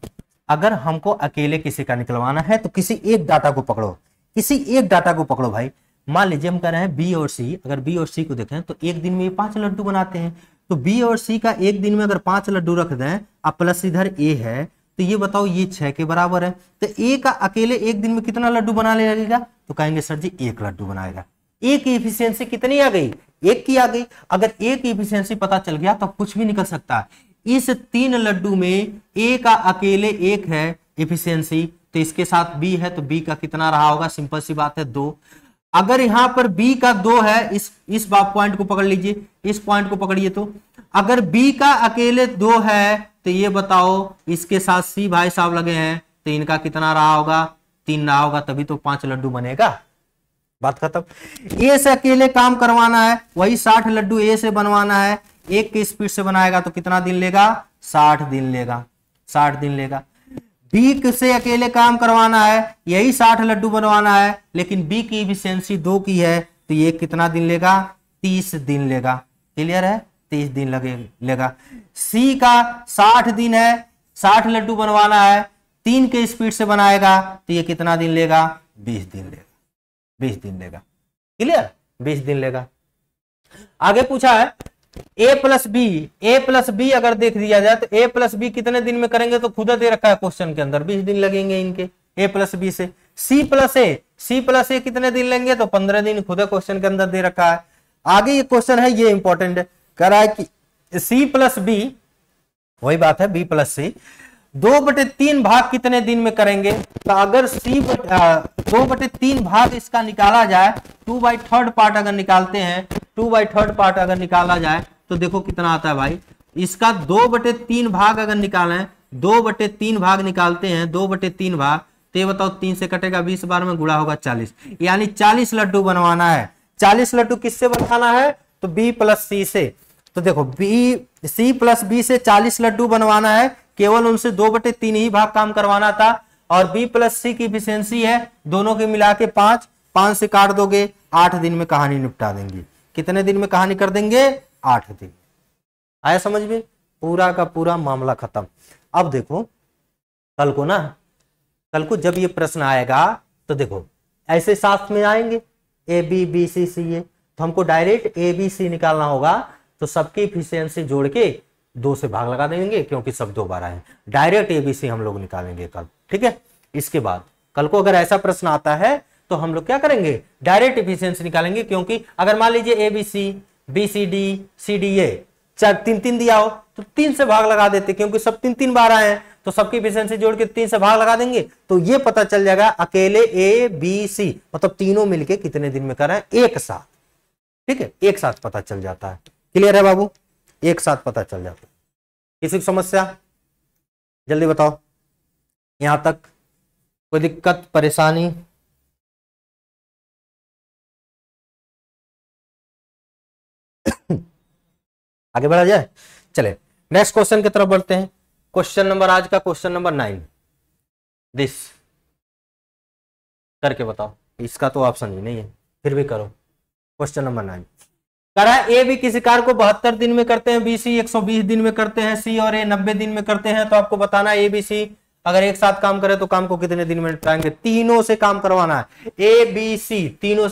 अगर हमको अकेले किसी का निकलवाना है तो किसी एक डाटा को पकड़ो, किसी एक डाटा को पकड़ो भाई। मान लीजिए हम कह रहे हैं बी और सी, अगर बी और सी को देखें तो एक दिन में ये 5 लड्डू बनाते हैं, तो बी और सी का एक दिन में अगर 5 लड्डू रख दें, अब प्लस इधर ए है, तो ये बताओ ये 6 के बराबर है, तो ए का अकेले एक दिन में कितना लड्डू बनाने लगेगा, तो कहेंगे सर जी 1 लड्डू बनाएगा। ए की इफिशियंसी कितनी आ गई, 1 की आ गई। अगर ए की इफिशियंसी पता चल गया तो कुछ भी निकल सकता है। इस 3 लड्डू में ए का अकेले 1 है इफिशियंसी, तो इसके साथ बी है, तो बी का कितना रहा होगा, सिंपल सी बात है 2। अगर यहां पर बी का 2 है, इस पॉइंट को पकड़ लीजिए, इस पॉइंट को पकड़िए, तो अगर बी का अकेले 2 है तो ये बताओ इसके साथ सी भाई साहब लगे हैं, तो इनका कितना रहा होगा, 3 रहा होगा, तभी तो 5 लड्डू बनेगा। बात खत्म। ए से अकेले काम करवाना है, वही 60 लड्डू ए से बनवाना है, 1 की स्पीड से बनाएगा तो कितना दिन लेगा, 60 दिन लेगा, 60 दिन लेगा। बी से अकेले काम करवाना है, यही 60 लड्डू बनवाना है, लेकिन बी की इफिशियंसी 2 की है, तो ये कितना दिन लेगा, 30 दिन लेगा। क्लियर है, 30 दिन लेगा। सी का 60 दिन है, 60 लड्डू बनवाना है, 3 के स्पीड से बनाएगा तो ये कितना दिन लेगा, 20 दिन लेगा, 20 दिन लेगा। क्लियर, 20 दिन लेगा। आगे पूछा है ए प्लस बी अगर देख दिया जाए तो ए प्लस बी कितने दिन में करेंगे, तो खुद दे रखा है क्वेश्चन के अंदर, 20 दिन लगेंगे इनके ए प्लस बी से। सी प्लस ए कितने दिन लेंगे, तो 15 दिन खुद क्वेश्चन के अंदर दे रखा है। आगे ये क्वेश्चन है, ये इंपॉर्टेंट है, कह रहा है कि सी प्लस बी, वही बात है बी प्लस सी, 2/3 भाग कितने दिन में करेंगे, तो अगर सी 2/3 भाग इसका निकाला जाए, 2/3 पार्ट अगर निकालते हैं, 2/3 पार्ट अगर निकाला जाए तो देखो कितना आता है भाई, इसका 2/3 भाग अगर निकालें, 2/3 भाग निकालते हैं, 2/3 भाग, तो ये बताओ 3 से कटेगा, 20 बार में गुणा होगा 40, यानी 40 लड्डू बनवाना है। 40 लड्डू किससे बनवाना है, तो बी प्लस सी से। तो देखो सी प्लस बी से 40 लड्डू बनवाना है, केवल उनसे 2/3 ही भाग काम करवाना था, और बी प्लस सी की इफिशियंसी है दोनों के मिला के 5 से काट दोगे, 8 दिन में कहानी निपटा देंगे। कितने दिन में कहानी कर देंगे, 8 दिन। आया समझ में, पूरा का पूरा मामला खत्म। अब देखो कल को जब ये प्रश्न आएगा तो देखो ऐसे साथ में आएंगे ए बी बी सी सी ए, तो हमको डायरेक्ट ए बी सी निकालना होगा, तो सबकी इफिशियंसी जोड़ के 2 से भाग लगा देंगे, क्योंकि सब 2 बार आए, डायरेक्ट एबीसी हम लोग निकालेंगे कल। ठीक है, इसके बाद कल को अगर ऐसा प्रश्न आता है तो हम लोग क्या करेंगे, डायरेक्ट इफिशियंसी निकालेंगे, क्योंकि अगर मान लीजिए ABC B C D C D A 3 दिया हो तो 3 से भाग लगा देते, क्योंकि सब 3 बार आए हैं, तो सबकी इफिशियंसी जोड़ के 3 से भाग लगा देंगे, तो ये पता चल जाएगा अकेले ए बी सी मतलब तीनों मिलके कितने दिन में कर रहे हैं, एक साथ। ठीक है, एक साथ पता चल जाता है। क्लियर है बाबू, एक साथ पता चल जाता है। किसी की समस्या, जल्दी बताओ, यहां तक कोई दिक्कत परेशानी? आगे बढ़ा जाए, चले नेक्स्ट क्वेश्चन की तरफ बढ़ते हैं। क्वेश्चन नंबर, आज का क्वेश्चन नंबर 9 दिस करके बताओ, इसका तो ऑप्शन ही नहीं है, फिर भी करो। क्वेश्चन नंबर 9 कह रहा है ए बी किसी कार्य को 72 दिन में करते हैं, बी सी 120 दिन में करते हैं, सी और ए 90 दिन में करते हैं, तो आपको बताना है ए बी सी अगर एक साथ काम करे तो काम को कितने दिन में निपटाएंगे। तीनों से काम करवाना है, ए बी सी तीनों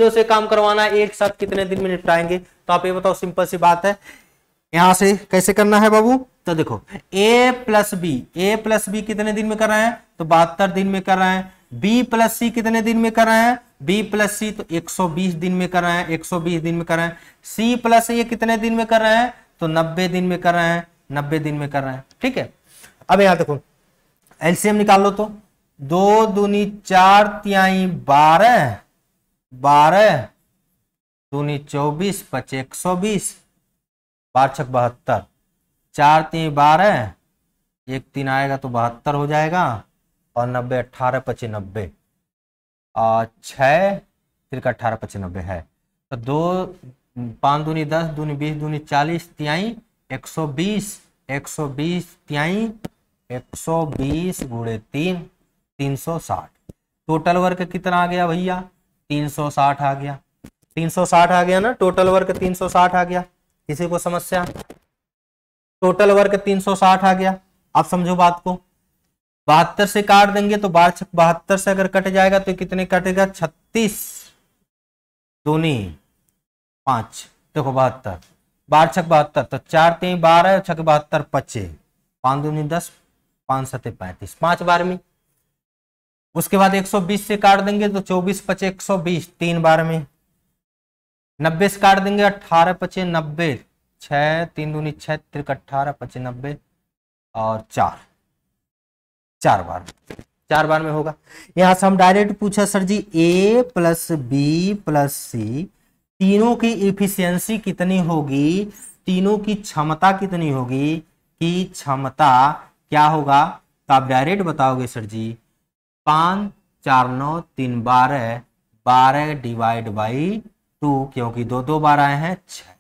से काम करवाना है, एक साथ कितने दिन में निपटाएंगे। तो आप ये बताओ, सिंपल सी बात है, यहां से कैसे करना है बाबू, तो देखो ए प्लस बी कितने दिन में कर रहे हैं, तो 72 दिन में कर रहे हैं। बी प्लस सी कितने दिन में कर रहे हैं, बी प्लस सी तो 120 दिन में कर रहे हैं, 120 दिन में कर रहे हैं। सी प्लस ये कितने दिन में कर रहे हैं, तो 90 दिन में कर रहे हैं, 90 दिन में कर रहे हैं। ठीक है, अब यहां देखो एलसीएम निकाल लो, तो 2 दूनी 4 तिहाई 12, 12 दूनी 24 5 120, 12 6 72, 4 3 12, 1 3 आएगा तो 72 हो जाएगा, और 90 18 25 90, 6 फिर 18 25 90 है, तो 2 5 दूनी 10 दूनी 20 दूनी 40 तिहाई 120, 120 तिहाई 120 गुणे 3 360। टोटल वर्क कितना आ गया भैया, 360 आ गया, 360 आ गया ना, टोटल वर्क 360 आ गया। किसी को समस्या, टोटल वर्क 360 आ गया। आप समझो बात को, 72 से काट देंगे तो 12 72 से अगर कट जाएगा तो कितने कटेगा, 36, दूनी 5, देखो 72, 12 छक 72, तो 4 3 12 छक 72 25, 5 दूनी 10, 5 7 35, 5 बार में। उसके बाद 120 से काट देंगे तो 24 पचे 120, 3 बार में। 90 से काट देंगे 18 पचे 90, 6 3 दूनी 6 तिरक 18 पचे 90 और 4 बार, 4 बार में होगा। यहां से हम डायरेक्ट पूछा sir ji A plus B plus C तीनों की इफिशियंसी कितनी होगी, तीनों की क्षमता कितनी होगी, कि क्षमता क्या होगा, तो आप डायरेक्ट बताओगे सर जी 5 4 9 3 12, 12 डिवाइड बाई 2, क्योंकि 2 2 बार आए हैं 6।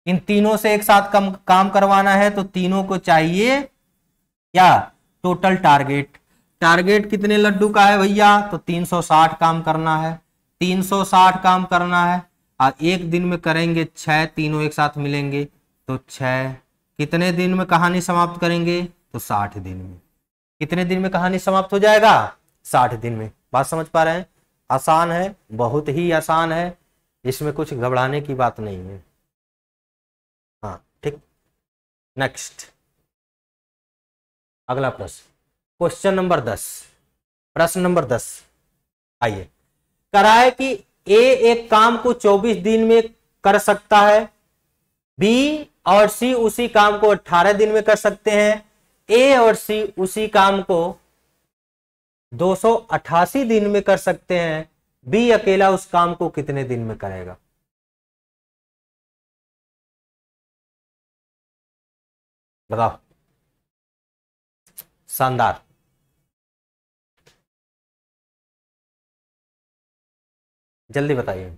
इन तीनों से एक साथ काम करवाना है तो तीनों को चाहिए क्या, टोटल टारगेट। टारगेट कितने लड्डू का है भैया, तो 360 काम करना है, 360 काम करना है। और एक दिन में करेंगे 6, तीनों एक साथ मिलेंगे तो 6। कितने दिन में कहानी समाप्त करेंगे, तो 60 दिन में। कितने दिन में कहानी समाप्त हो जाएगा, 60 दिन में। बात समझ पा रहे हैं, आसान है, बहुत ही आसान है, इसमें कुछ घबराने की बात नहीं है। हाँ ठीक, नेक्स्ट अगला प्रश्न, क्वेश्चन नंबर 10, प्रश्न नंबर 10 आइए। करा है कि ए एक काम को 24 दिन में कर सकता है, बी और सी उसी काम को 18 दिन में कर सकते हैं, ए और सी उसी काम को 288 दिन में कर सकते हैं, बी अकेला उस काम को कितने दिन में करेगा। बताओ, शानदार। जल्दी बताइए।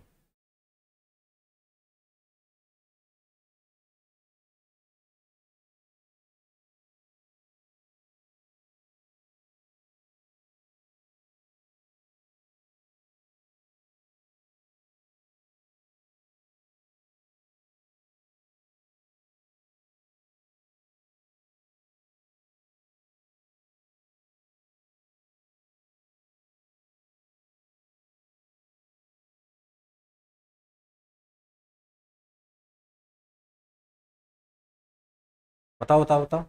बताओ बताओ बताओ,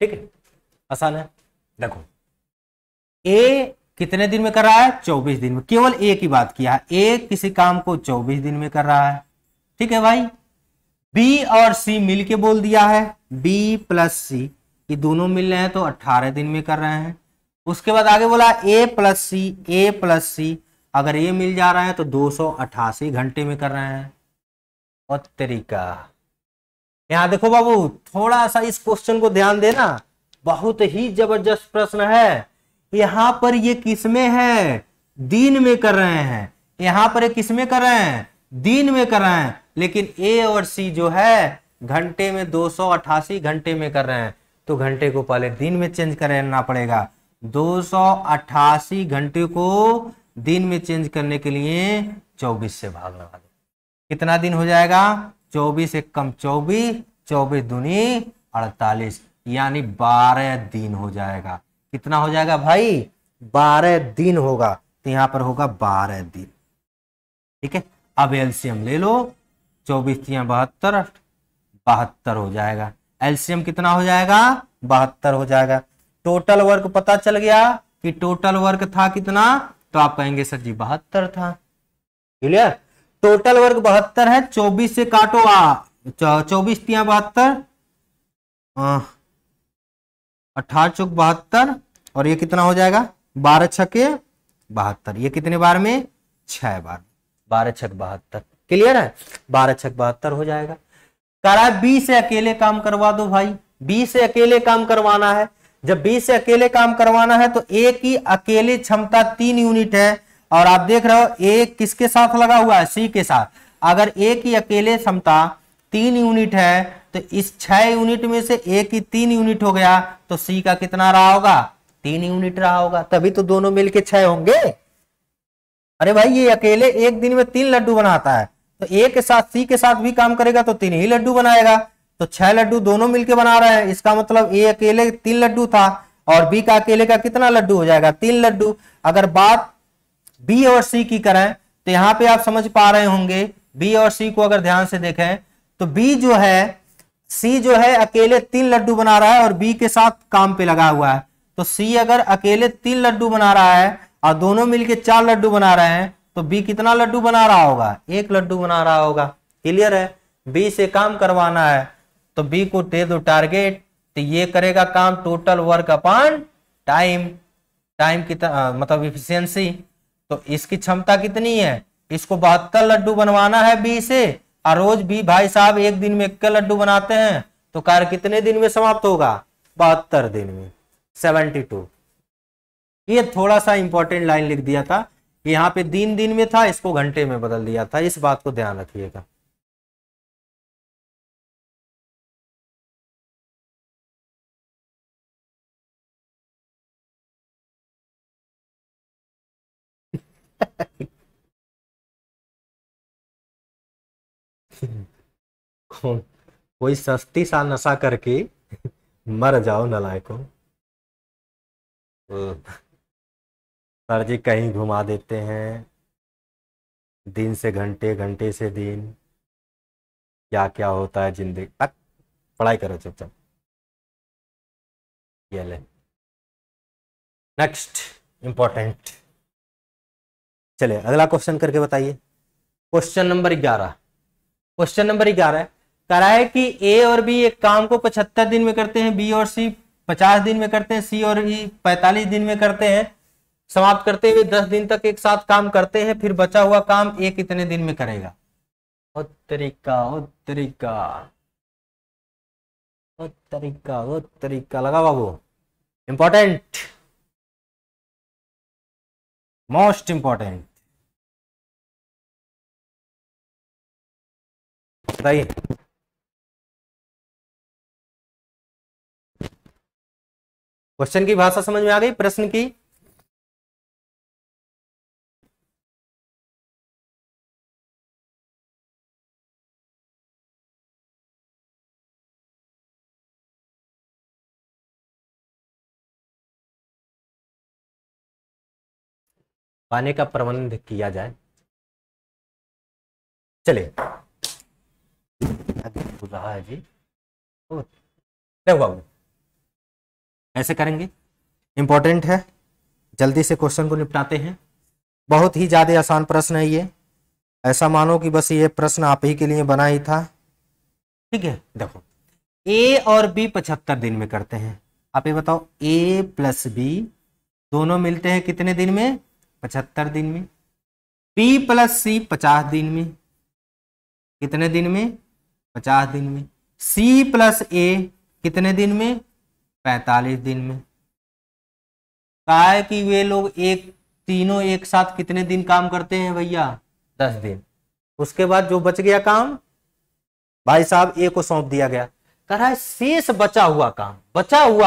ठीक है, आसान है। देखो ए कितने दिन में कर रहा है, 24 दिन में, केवल ए की बात किया है, ए किसी काम को 24 दिन में कर रहा है, ठीक है भाई। बी और सी मिलके बोल दिया है, बी प्लस सी, ये दोनों मिल रहे हैं तो 18 दिन में कर रहे हैं। उसके बाद आगे बोला ए प्लस सी, ए प्लस सी, अगर ये मिल जा रहा है तो 288 घंटे में कर रहे हैं। और तरीका यहां देखो बाबू, थोड़ा सा इस क्वेश्चन को ध्यान देना, बहुत ही जबरदस्त प्रश्न है। यहां पर ये किसमें है, दिन में कर रहे हैं, यहां पर ये किसमें कर रहे हैं, दिन में कर रहे हैं, लेकिन ए और सी जो है घंटे में 288 घंटे में कर रहे हैं, तो घंटे को पहले दिन में चेंज करना पड़ेगा। 288 घंटे को दिन में चेंज करने के लिए 24 से भाग लगा दो, कितना दिन हो जाएगा, 24 एक कम 24, 24 दूनी 48, यानी 12 दिन हो जाएगा। कितना हो जाएगा भाई, 12 दिन होगा, तो यहां पर होगा 12 दिन, ठीक है। अब एलसीएम ले लो, 24 3 72, 72 हो जाएगा। एलसीएम कितना हो जाएगा, 72 हो जाएगा। टोटल वर्क पता चल गया कि टोटल वर्क था कितना, तो आप कहेंगे सर जी 72 था। क्लियर, टोटल वर्क 72 है, 24 से काटो 24 3 72, 18 चौक 72, और ये कितना हो जाएगा 12 छके 72, ये कितने बार में, 6 बार, 12 छक 72। क्लियर है, 12 छक 72 हो जाएगा। करा बी से अकेले काम करवा दो भाई, बी से अकेले काम करवाना है। जब बी से अकेले काम करवाना है तो ए की अकेले क्षमता 3 यूनिट है, और आप देख रहे हो ए किसके साथ लगा हुआ है, सी के साथ। अगर ए की अकेले क्षमता 3 यूनिट है तो इस 6 यूनिट में से ए की 3 यूनिट हो गया, तो सी का कितना रहा होगा, 3 यूनिट रहा होगा, तभी तो दोनों मिलके 6 होंगे। अरे भाई ये अकेले एक दिन में 3 लड्डू बनाता है, तो ए के साथ सी के साथ भी काम करेगा तो 3 ही लड्डू बनाएगा, तो 6 लड्डू दोनों मिलके बना रहे हैं। इसका मतलब ए अकेले 3 लड्डू था और बी का अकेले का कितना लड्डू हो जाएगा, 3 लड्डू। अगर बात बी और सी की करें तो यहां पे आप समझ पा रहे होंगे, बी और सी को अगर ध्यान से देखें तो बी जो है, सी जो है अकेले 3 लड्डू बना रहा है और बी के साथ काम पे लगा हुआ है। तो सी अगर अकेले 3 लड्डू बना रहा है और दोनों मिलके 4 लड्डू बना रहे हैं तो बी कितना लड्डू बना रहा होगा? 1 लड्डू बना रहा होगा। क्लियर है? बी से काम करवाना है तो बी को दे दो टारगेट, तो ये करेगा काम total work upon time. Time कितना मतलब इफिशियंसी, तो इसकी क्षमता कितनी है? इसको 72 लड्डू बनवाना है बी से, और रोज भी भाई साहब एक दिन में 1 लड्डू बनाते हैं, तो कार्य कितने दिन में समाप्त होगा? 72 दिन में, 72। ये थोड़ा सा इंपॉर्टेंट लाइन लिख दिया था, यहाँ पे दिन में था, इसको घंटे में बदल दिया था, इस बात को ध्यान रखिएगा। कोई सस्ती सा नशा करके मर जाओ नलायकों। सर जी कहीं घुमा देते हैं, दिन से घंटे, घंटे से दिन, क्या क्या होता है जिंदगी। तक पढ़ाई करो चुपचाप। ये ले नेक्स्ट इंपॉर्टेंट। चलिए अगला क्वेश्चन करके बताइए। Question number 11। क्वेश्चन नंबर 11 कह रहा है कि ए और बी एक काम को 75 दिन में करते हैं, बी और सी 50 दिन में करते हैं, सी और ई 45 दिन में करते हैं। समाप्त करते हुए 10 दिन तक एक साथ काम करते हैं, फिर बचा हुआ काम ए कितने दिन में करेगा? ओ तरीका, ओ तरीका, ओ तरीका, ओ तरीका लगा बाबू। Important, most important. बताइए। क्वेश्चन की भाषा समझ में आ गई? प्रश्न की पाने का प्रबंध किया जाए। चलिए बोल रहा है जी, बाबू ऐसे करेंगे। इंपॉर्टेंट है, जल्दी से क्वेश्चन को निपटाते हैं। बहुत ही ज्यादा आसान प्रश्न है ये, ऐसा मानो कि बस ये प्रश्न आप ही के लिए बना ही था। ठीक है, देखो ए और बी 75 दिन में करते हैं। आप ये बताओ ए प्लस बी दोनों मिलते हैं कितने दिन में? 75 दिन में। बी प्लस सी 50 दिन में, कितने दिन में? 50 दिन में। सी प्लस ए कितने दिन में? 45 दिन में। कहा है कि वे लोग तीनों एक साथ कितने दिन काम करते हैं भैया? 10 दिन। उसके बाद जो बच गया काम भाई साहब ए को सौंप दिया गया। कह रहा है शेष बचा हुआ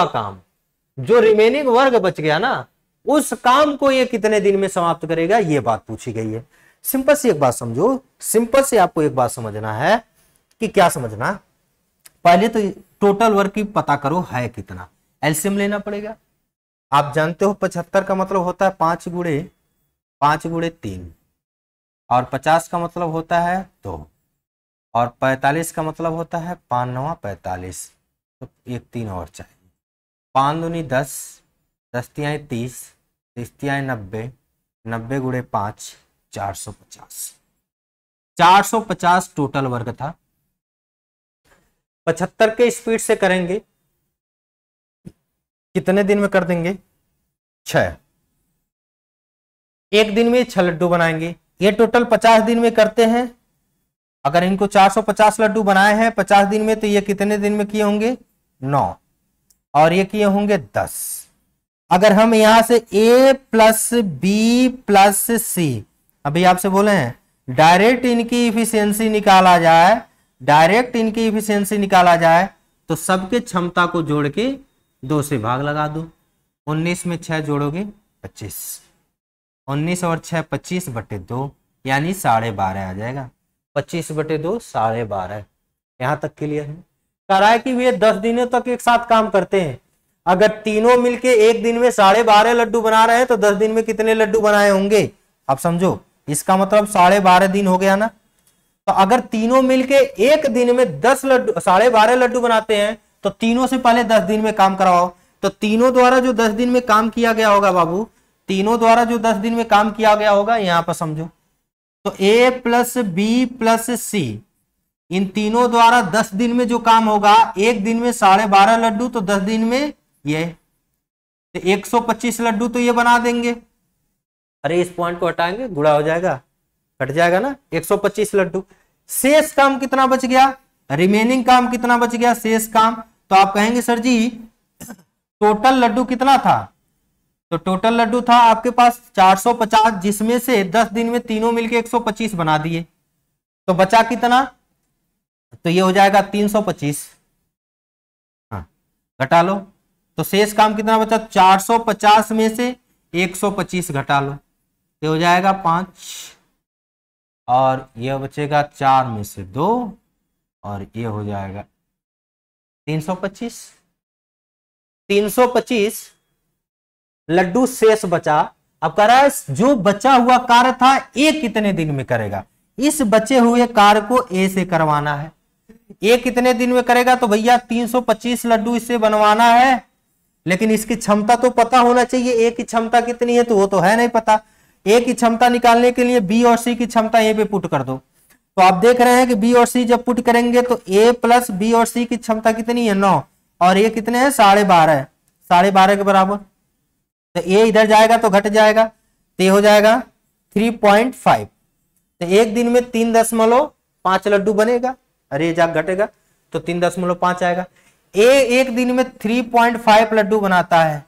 काम जो रिमेनिंग वर्ग बच गया ना, उस काम को ये कितने दिन में समाप्त करेगा, ये बात पूछी गई है। सिंपल सी एक बात समझो, सिंपल से आपको एक बात समझना है कि क्या समझना, पहले तो टोटल वर्क की पता करो है कितना, एलसीएम लेना पड़ेगा। आप जानते हो 75 का मतलब होता है 5 गुणे 3, और 50 का मतलब होता है 2, और 45 का मतलब होता है 5 9 45, तो एक 3 और चाहिए। 5 दूनी 10, 10 तिहाई 30, 30 तिहाई 90, 90 गुणे 5 450। 450 टोटल वर्ग था। 75 के स्पीड से करेंगे, कितने दिन में कर देंगे? 6। एक दिन में 6 लड्डू बनाएंगे। ये टोटल 50 दिन में करते हैं। अगर इनको 450 लड्डू बनाए हैं 50 दिन में, तो ये कितने दिन में किए होंगे? 9, और ये किए होंगे 10। अगर हम यहां से ए प्लस बी प्लस सी, अभी आपसे बोले हैं डायरेक्ट इनकी इफिशियंसी निकाला जाए, तो सबके क्षमता को जोड़ के 2 से भाग लगा दो। 19 में 6 जोड़ोगे 25, 19 और 6 25/2, यानी 12.5 आ जाएगा। 25/2 12.5। यहां तक क्लियर है? कह रहा है कि वे 10 दिनों तक एक साथ काम करते हैं। अगर तीनों मिलके एक दिन में 12.5 लड्डू बना रहे हैं तो 10 दिन में कितने लड्डू बनाए होंगे? अब समझो, इसका मतलब 12.5 दिन हो गया ना। तो अगर तीनों मिलके एक दिन में 10 लड्डू 12.5 लड्डू बनाते हैं तो तीनों से पहले 10 दिन में काम कराओ। तो तीनों द्वारा जो 10 दिन में काम किया गया होगा बाबू, तीनों द्वारा जो 10 दिन में काम किया गया होगा, यहां पर समझो, तो ए प्लस बी प्लस सी, इन तीनों द्वारा 10 दिन में जो काम होगा, एक दिन में 12.5 लड्डू, तो 10 दिन में ये तो 125 लड्डू तो ये बना देंगे। अरे इस पॉइंट को हटाएंगे, गुणा हो जाएगा, कट जाएगा ना, 125 लड्डू। शेष काम कितना बच गया, रिमेनिंग काम कितना बच गया, शेष काम। तो आप कहेंगे सर जी टोटल लड्डू कितना था, तो टोटल लड्डू था आपके पास 450, जिसमें से 10 दिन में तीनों मिलके 125 बना दिए, तो बचा कितना, तो ये हो जाएगा 325। हाँ घटा लो, तो शेष काम कितना बचा, 450 में से 125 घटा लो, ये हो जाएगा 5, और ये बचेगा 4 में से 2, और ये हो जाएगा 325। 325 लड्डू शेष बचा। अब कह रहा है जो बचा हुआ कार्य था ए कितने दिन में करेगा, इस बचे हुए कार्य को ए से करवाना है। ए कितने दिन में करेगा, तो भैया 325 लड्डू इससे बनवाना है, लेकिन इसकी क्षमता तो पता होना चाहिए, ए की क्षमता कितनी है, तो वो तो है नहीं पता। ए की क्षमता निकालने के लिए बी और सी की क्षमता ए पे पुट कर दो। तो आप देख रहे हैं कि बी और सी जब पुट करेंगे तो ए प्लस बी और सी की क्षमता कितनी है, 9, और ये कितने हैं, 12.5, 12.5 के बराबर। तो ए इधर जाएगा तो घट जाएगा, तो ये हो जाएगा 3.5। तो एक दिन में 3.5 लड्डू बनेगा, अरे जा घटेगा तो 3.5 आएगा। ए एक दिन में 3.5 लड्डू बनाता है,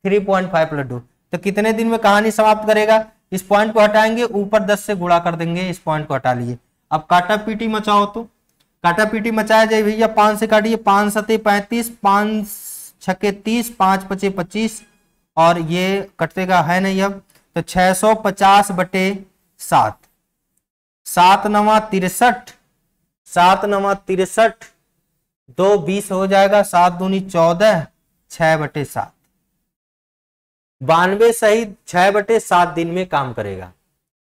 3.5 लड्डू, तो कितने दिन में कहानी समाप्त करेगा। इस पॉइंट को हटाएंगे, ऊपर 10 से गुणा कर देंगे, इस पॉइंट को हटा लिए। अब काटा पीटी मचाओ, तो काटा पीटी मचाया जाए भैया, 5 से काटिए, 5 सते 35, 5 छके 30, 5 पचे 25, और ये कटेगा है नहीं अब, तो 650 बटे 7, 7 नवा 63, 7 नवा 63, 2 20 हो जाएगा, 7 दूनी 14, 6 बटे 7, 92 सही 6 बटे 7 दिन में काम करेगा।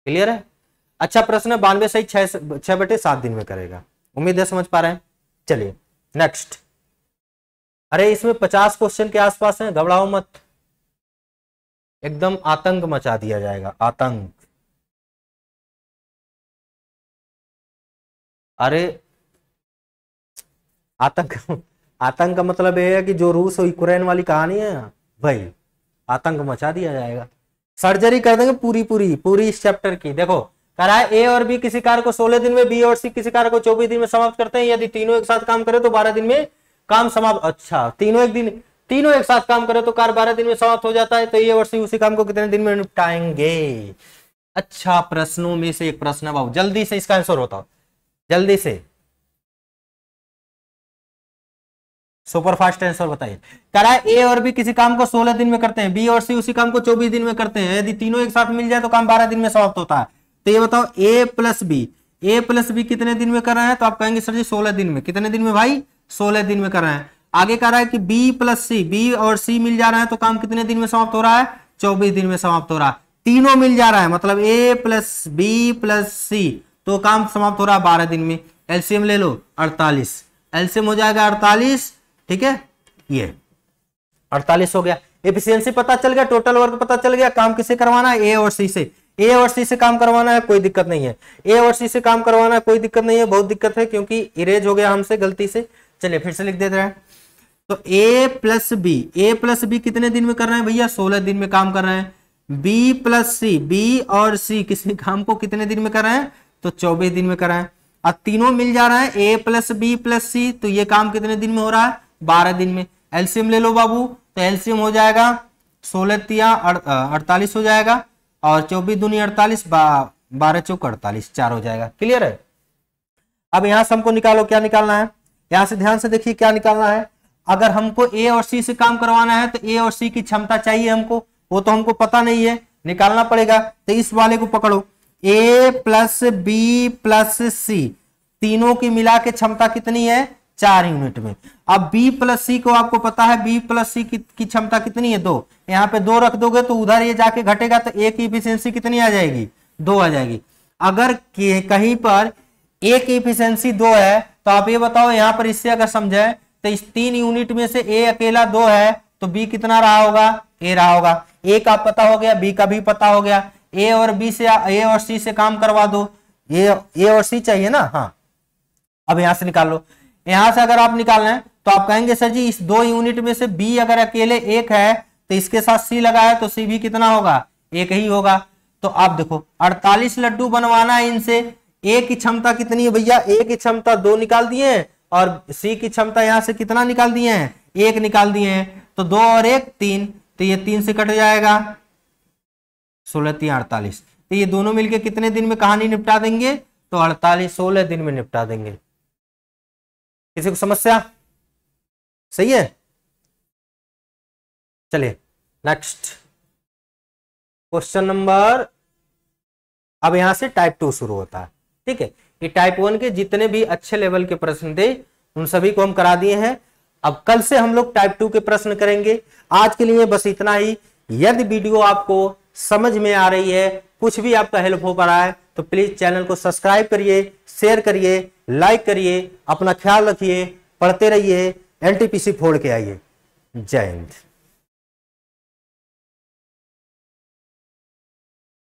क्लियर है, अच्छा प्रश्न है, 92 सही 6 बटे 7 दिन में करेगा। उम्मीद है समझ पा रहे हैं। चलिए नेक्स्ट। अरे इसमें 50 क्वेश्चन के आसपास है, घबराओ मत, एकदम आतंक मचा दिया जाएगा, आतंक। अरे आतंक, आतंक का मतलब यह है कि जो रूस और यूक्रेन वाली कहानी है भाई, आतंक मचा दिया जाएगा, सर्जरी कर देंगे पूरी पूरी पूरी इस चैप्टर की। देखो कह रहा है ए और बी किसी कार्य को 16 दिन में, बी और सी किसी कार्य को 24 दिन में समाप्त करते हैं। यदि तीनों एक साथ काम करे तो 12 दिन में काम समाप्त। अच्छा तीनों एक साथ काम करे तो कार्य 12 दिन में समाप्त हो जाता है, तो ए और सी उसी काम को कितने दिन में निपटाएंगे। अच्छा प्रश्नों में से एक प्रश्न है बाबू, जल्दी से इसका आंसर होता, जल्दी से सुपर फास्ट आंसर बताइए। कह रहा है ए और बी किसी काम को 16 दिन में करते हैं, बी और सी उसी काम को 24 दिन में करते हैं। यदि तीनों एक साथ मिल जाए तो काम 12 दिन में समाप्त होता है। तो ये बताओ ए प्लस बी कितने दिन में कर रहे हैं, तो आप कहेंगे सर जी 16 दिन में। कितने दिन में भाई, 16 दिन में कर रहे हैं। आगे कह रहा है कि बी प्लस सी, बी और सी मिल जा रहा है तो काम कितने दिन में समाप्त हो रहा है, 24 दिन में समाप्त हो रहा है। तीनों मिल जा रहा है मतलब ए प्लस बी प्लस सी, तो काम समाप्त हो रहा है 12 दिन में। एलसीएम ले लो 48, एलसीएम हो जाएगा 48, ठीक है, ये 48 हो गया। एफिशिएंसी पता चल गया, टोटल वर्क पता चल गया, काम किसे करवाना है, ए और सी से। ए और सी से काम करवाना है, कोई दिक्कत नहीं है। ए और सी से काम करवाना है, कोई दिक्कत नहीं है, बहुत दिक्कत है क्योंकि इरेज हो गया हमसे गलती से। चलिए फिर से लिख देते हैं। तो ए प्लस बी कितने दिन में कर रहे हैं भैया, 16 दिन में काम कर रहे हैं। बी प्लस सी, बी और सी किसी काम को कितने दिन में कर रहे हैं, तो 24 दिन में कर रहे हैं। अब तीनों मिल जा रहा है ए प्लस बी प्लस सी, तो ये काम कितने दिन में हो रहा है, 12 दिन में। एलसीएम ले लो बाबू, तो एलसीएम हो जाएगा 16 तिया 48 हो जाएगा, और 24 दूनी 48, 12 चौक 48, 4 हो जाएगा। क्लियर है। अब यहां से हमको निकालो, क्या निकालना है, यहां से ध्यान से देखिए क्या निकालना है। अगर हमको ए और सी से काम करवाना है तो ए और सी की क्षमता चाहिए हमको, वो तो हमको पता नहीं है, निकालना पड़ेगा। तो इस वाले को पकड़ो, ए प्लस बी प्लस सी, तीनों की मिला के क्षमता कितनी है, 4 यूनिट में। अब बी प्लस सी को आपको पता है, बी प्लस सी की क्षमता कितनी है, 2। यहाँ पे 2 रख दोगे तो उधर ये जाके घटेगा, तो ए की इफिशियंसी कितनी आ जाएगी, 2 आ जाएगी। अगर कहीं पर ए की इफिशियंसी 2 है तो आप ये बताओ यहां पर इससे अगर समझे तो इस 3 यूनिट में से ए अकेला 2 है तो बी कितना रहा होगा, ए रहा होगा। ए का पता हो गया, बी का भी पता हो गया। ए और बी से, ए और सी से काम करवा दो। ए और सी चाहिए ना, हाँ। अब यहां से निकाल लो। यहां से अगर आप निकालना है तो आप कहेंगे सर जी इस 2 यूनिट में से बी अगर अकेले 1 है तो इसके साथ सी लगा है तो सी भी कितना होगा, 1 ही होगा। तो आप देखो 48 लड्डू बनवाना है इनसे। ए की क्षमता कितनी है भैया, ए की क्षमता 2 निकाल दिए हैं और सी की क्षमता यहां से कितना निकाल दिए हैं, 1 निकाल दिए हैं। तो 2 और 1 3, तो ये 3 से कट जाएगा, 16 3 48। तो ये दोनों मिलके कितने दिन में कहानी निपटा देंगे, तो 48 16 दिन में निपटा देंगे। किसी को समस्या, सही है। चलिए नेक्स्ट क्वेश्चन नंबर। अब यहां से टाइप 2 शुरू होता है, ठीक है। ये टाइप 1 के जितने भी अच्छे लेवल के प्रश्न थे उन सभी को हम करा दिए हैं। अब कल से हम लोग टाइप 2 के प्रश्न करेंगे। आज के लिए बस इतना ही। यदि वीडियो आपको समझ में आ रही है, कुछ भी आपका हेल्प हो पा रहा है तो प्लीज चैनल को सब्सक्राइब करिए, शेयर करिए, लाइक करिए। अपना ख्याल रखिए, पढ़ते रहिए, एनटीपीसी फोड़ के आइए। जय हिंद।